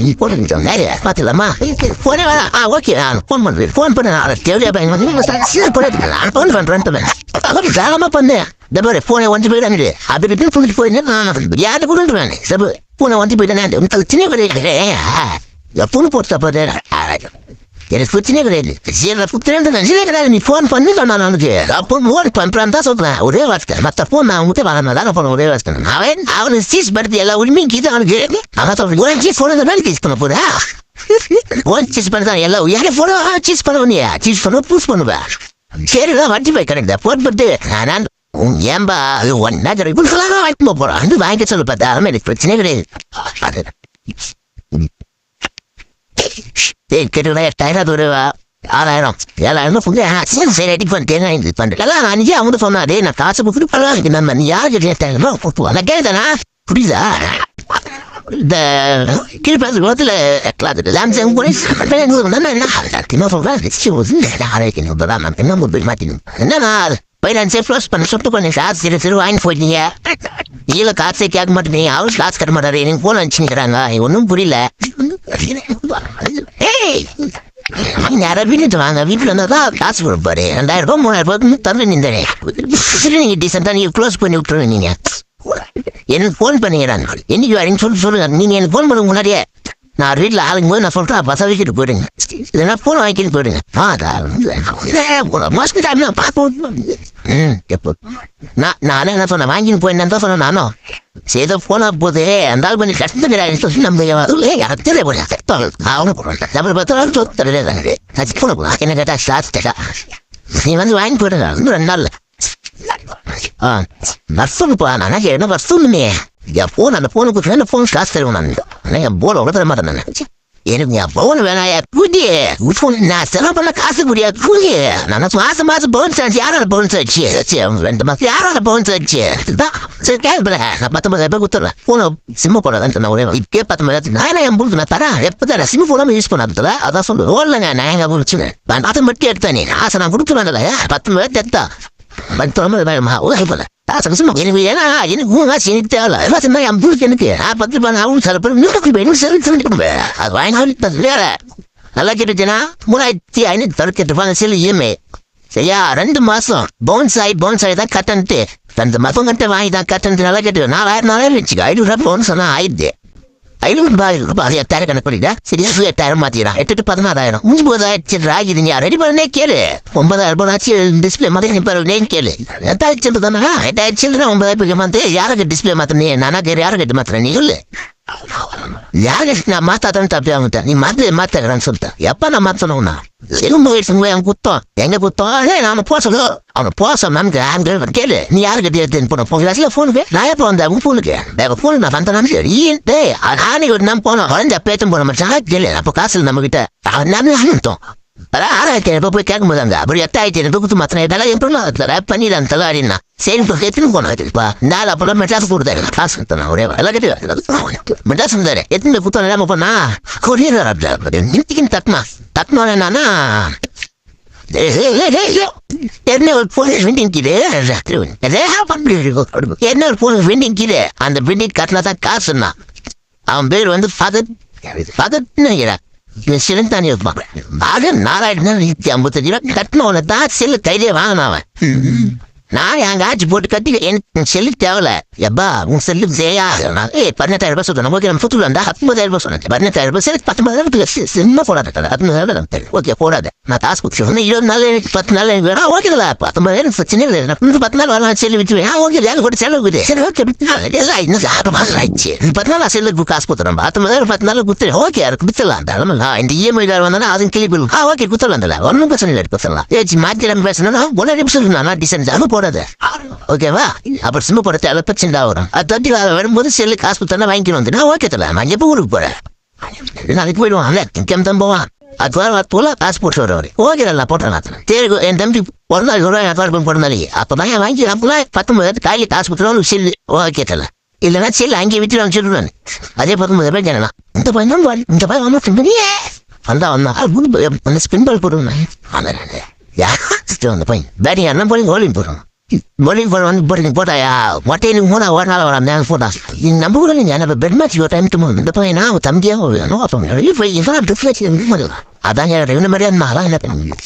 நீ போட்டுக்கிட்டோம் நிறைய பார்த்துலாமா போனே வேணா ஓகே நான் ஃபோன் பண்ணுறேன் ஃபோன் பண்ண தேவையா ஃபோன் பண்ணுறேன் தாராளமாக பண்ணேன் இந்த மாதிரி ஃபோனை வந்து போயிடாங்க அப்படி இப்படி சொல்லிட்டு போயிருந்தேன் நான் யாரை கொடுத்துருவேன் சரி பூனை வந்து போயிட்டேன் உங்களுக்கு சின்ன கிடையாது பூனை போட்டு போது எனக்கு பிரச்சனையே கிடையாது சரி புத்திரன் கிடையாது நீ ஃபோன் பண்ணி சொன்னான் அவனுக்கு அப்போ ஃபோன் பண்ணுறான்னு தான் சொல்கிறேன் ஒரே வார்த்தை மற்ற ஃபோன் நான் உங்கள்கிட்ட வாங்கினா தான் போன ஒரே வார்த்தை அவனுக்கு சீஸ் படுத்து எல்லா உரிமையும் கீது அவனுக்கு அதான் சொல்கிறேன் சீஸ் ஃபோன் மேலே சீஸ் பண்ண போதா ஃபோன் சீஸ் பண்ணதான் எல்லாம் யாரே ஃபோனோ சீஸ் பண்ணுவேன் சீஸ் பண்ணுவேன் பூஸ் பண்ணுவேன் சரிதான் வண்டி போய் கிடையாது ஃபோன் பண்ணிட்டு நான் ஏன்பா அது ஒன்னா இவங்களுக்கெல்லாம் வாங்கிட்டு போகிறோம் வந்து வாங்கிக்க சொல்லு பார்த்தா எனக்கு பிரச்சனையே கிடையாது கேட்டுக்கிட்டா 8000 ஒரு 6000 சரி ரெடி பண்ணிட்டேன் இது பண்ணுறேன் அன்றைக்கி அவங்க சொன்னாரு நான் காசு கொடுத்துட்டு பரவாயில்ல நம்ம நீ யாருக்கு 8000 நான் கேட்டேனா புரியுதா இந்த கீழ்பாத்து குளத்தில் சாம்சங் கூட என்ன சொல்கிறேன் என்னன்னா பைனான்ஸே க்ளோஸ் பண்ண சொல்லிட்டு கொஞ்சம் காசு சிறு வாங்கி போயிட்டீங்க இல்லை காசே கேட்க மாட்டேங்க அவரும் காசு கட்ட மாட்டாரு எனக்கு ஃபோன் அனுப்பிச்சுக்கிறாங்க ஒன்றும் புரியல யாராவது வீட்டு வாங்க வீட்டில் இருந்தால் தான் காசு கொடுப்பாரு 2000 3000 தந்து நின்றேன் நீங்கள் டீசெண்டாக நீங்கள் க்ளோஸ் பண்ணி விட்டுருங்க நீங்கள் எனக்கு ஃபோன் பண்ணிக்கிறாங்க என்னைக்கு வரீங்கன்னு சொல்லுங்க நீங்கள் எனக்கு ஃபோன் பண்ண முன்னாடியே நான் வீட்டில் ஆளுங்க போது நான் சொல்கிறேன் பச வச்சுட்டு போயிடுங்க இதெல்லாம் ஃபோன் வாங்கிட்டு போயிடுங்க மாஸ்க்கு டைம் நான் பார்ப்போம் எப்போ நானே என்ன சொன்னேன் வாங்கின்னு போயிருந்தேன் தான் சொன்னேன் நானும் சேதோ ஃபோனாக போதே அந்த ஆள் பண்ணி கஷ்டம் கிடையாது சொல்லி நம்ம எனக்கு தெரிய போகிறேன் அவங்க போடுறேன் ஃபோனை போகலாம் என்ன கேட்டா ஸ்டார்ட் கேட்டா நீ வந்து வாங்கி போயிடுங்க இன்னும் 2 நாளில் வருஷம்ப்பா நான் என்ன வருஷம்னே என் ஃபோன் அந்த ஃபோனுக்கு கொடுத்து ஃபோன் காசு தருவேன் நான் ஆனால் என் போன தர மாட்டேன் நான் எனக்கு என் ஃபோன் வேணாம் கூடி ஃபோன் நான் செலவு பண்ண காசு கூடிய கூடி நான் மாதம் பவுன்ஸ் ஆச்சு யாரால பவுன்ஸ் ஆச்சு 2 மாதம் யாரால பவுன்ஸ் ஆச்சு இதுதான் சரி கேட்பேன் நான் 19000 கொடுத்துட்றேன் ஃபோனை சிம்மு போடாதான் நான் ஒரே இப்பே 19000 நான் என் பொருள் நான் தரேன் எப்போ தரேன் சிம்மு போடாமல் யூஸ் பண்ணாதுல அதான் சொல்லுவேன் ஓடலைங்க நான் எங்கள் முடிச்சுனேன் அதை மட்டும் எடுத்தேன் நீ ஆசை நான் கொடுத்துருவேன் 19000 எடுத்தா எனக்கு தேவை என் புருக்கு எனக்கு நான் 10 ரூபாய் அவன் சில பேர் அது வாங்கினா நல்லா கேட்டுச்சுன்னா 3598 ரூபாய் செல்லு இஎம்ஐ சரியா 2 மாதம் பவுன்ஸ் ஆகி தான் கட்டன்ட்டு 2 மாதம் கட்ட வாங்கி தான் கட்டன்ட்டு நல்லா கேட்டு 4000 வச்சுக்க 500 ரூபாய் பவுன்ஸ் சொன்னா ஆயிடுது 500 ரூபாய் 8000 கணக்கு பண்ணிட்டா சரியா 8000 மாத்திடுறான் 8 to 16000 9000 ஆகிது நீ ரெடி பண்ணே கேளு 9000 ரூபாய் டிஸ்பிளே மாத்தி கேளு 8000 தானே 8000 9000 மாத்து யாருக்கு டிஸ்பிளே மாத்தினே நானா யாரை கட்டு மாத்திரேன் நீ சொல்லு யாருக்கு நான் மாத்தாதான் தப்பி அவங்கிட்ட நீ மாத்தேன்னு சொல்லிட்டேன் எப்ப நான் மாத்தணும்னா எலும்பு வயசுங்க என் குத்தம் எங்க குத்தம் நான் போக சொல்லு அவனை போக சொன்னான்னு கேளு நீ யாரு கட்டி போன போன ஃபோனுக்கு நான் எப்போ வந்தேன் உன் ஃபோனுக்கு ஃபோனு நான் வந்தேன் சரி நானே ஒரு நான் போனோம் குழந்தை பேச்சும் போன மாதிரி கேளு அப்போ காசு நம்ம கிட்ட அனுப்பிட்டோம் 6000 போய் கேட்கும் போது அங்கே அப்படி 8000 குத்து மாத்திரம் இதெல்லாம் எப்படி பண்ணிடலாம் தலாடினா சரி எத்தனை போனப்பா நாலு அப்புறம் மெட்ராஸ் கொடுத்தாரு காசு கொடுத்தேன் ஒரே எல்லாம் கேட்டு மெட்ராஸ் இருந்தாரு எத்தனை குத்தம் இல்லாமல் போனா கொரியர் நிறுத்திக்கின்னு தட்டினோம் என்னன்னா என்ன ஒரு போன் வெண்டிங் கீழே என்ன ஒரு போன் வெண்டிங் கீழே அந்த வெண்டிங் கட்டினா தான் காசுன்னா அவன் பேர் வந்து பகத்னு சிலன் தானே இருப்பான் ஆக 4150 ரூபா கட்டினவனை தான் செல்லு கையிலே வாங்கினான் அவன் நான் எங்கள் ஆட்சி போட்டு கட்டி எனக்கு செல்லு தேவையில்ல எப்பா உன் செல்லு செய்யா 18000 ரூபாய் சொல்றேன் ஓகே நம்ம சுற்றுலா இருந்தா 19000 ரூபாய் சொன்னேன் 18000 ரூபாய் சரி 19000 சின்ன போடாத 19000 ஓகே போடாத நான் காசு கொடுத்து 20 நாள் 10 நாள் எனக்கு வேணா ஓகே 19000 பிரச்சனை இல்லை 10 நாள் வரலாம் செல்லு விட்டுருவேன் ஓகே எனக்கு கூட செலவு சரி ஓகே இன்னும் 6 மாதம் ஆயிடுச்சு 10 நாள் செல்லுக்கு காசு கொடுத்துறேன் 19000 10 நாள் கொடுத்து ஓகே அதுக்கு வித்துடலாம் இந்த இஎம்ஐ வந்தாலும் அதுவும் கிளி பில் ஓகே கொடுத்துடலாம் ஒன்றும் பிரச்சனை இல்லை கொடுத்துடலாம் ஏச்சு மாற்றி பேசணும்னா ஒரே நிமிஷம் நான் டிசைன் போடாது ஓகேவா அப்புறம் சிம்மு போட தேவை பிரச்சனை வரும் அது தட்டி வரும்போது செல்லு காசு கொடுத்தா வாங்கிக்கணும் வந்து நான் ஓகே தரல நான் எப்போ ஊருக்கு போறேன் நாளைக்கு போயிடுவான் இன்கம் தான் போவான் அது போல காசு போட்டு வருவாரு ஓகே நான் போட்டேன் சரி என் தம்பி பிறந்தாலே அப்பதான் வாங்கி அப்பெல்லாம் 19 காலையில் காசு கொடுத்துருவாங்க செல்லு ஓகே தரல இல்லைன்னா செல்லு அங்கேயே விட்டு வாங்கிடுவேன் அதே 19000 ரூபாய் கேட்கலாம் இந்த பையன் இந்த பையன் வந்தா ஸ்பின் பால் போடுவேன் அந்த பையன் பேட்டிங் அண்ணன் போய் கோலிங் போடுவான் மொழி போட்டாயா மொட்டையை மூணா ஒரு நாள் வராம போட்டான் நம்ம கூட நீங்க என்ன பெட் மேட்ச் ஒரு டைம் இந்த பையனா அவன் தம்பியா வேணும் அப்போ இதெல்லாம் ட்ரெஸ் வச்சு அதாங்க ரெண்டு மாதிரியா இருந்தாலும் என்ன பண்ணுவீங்க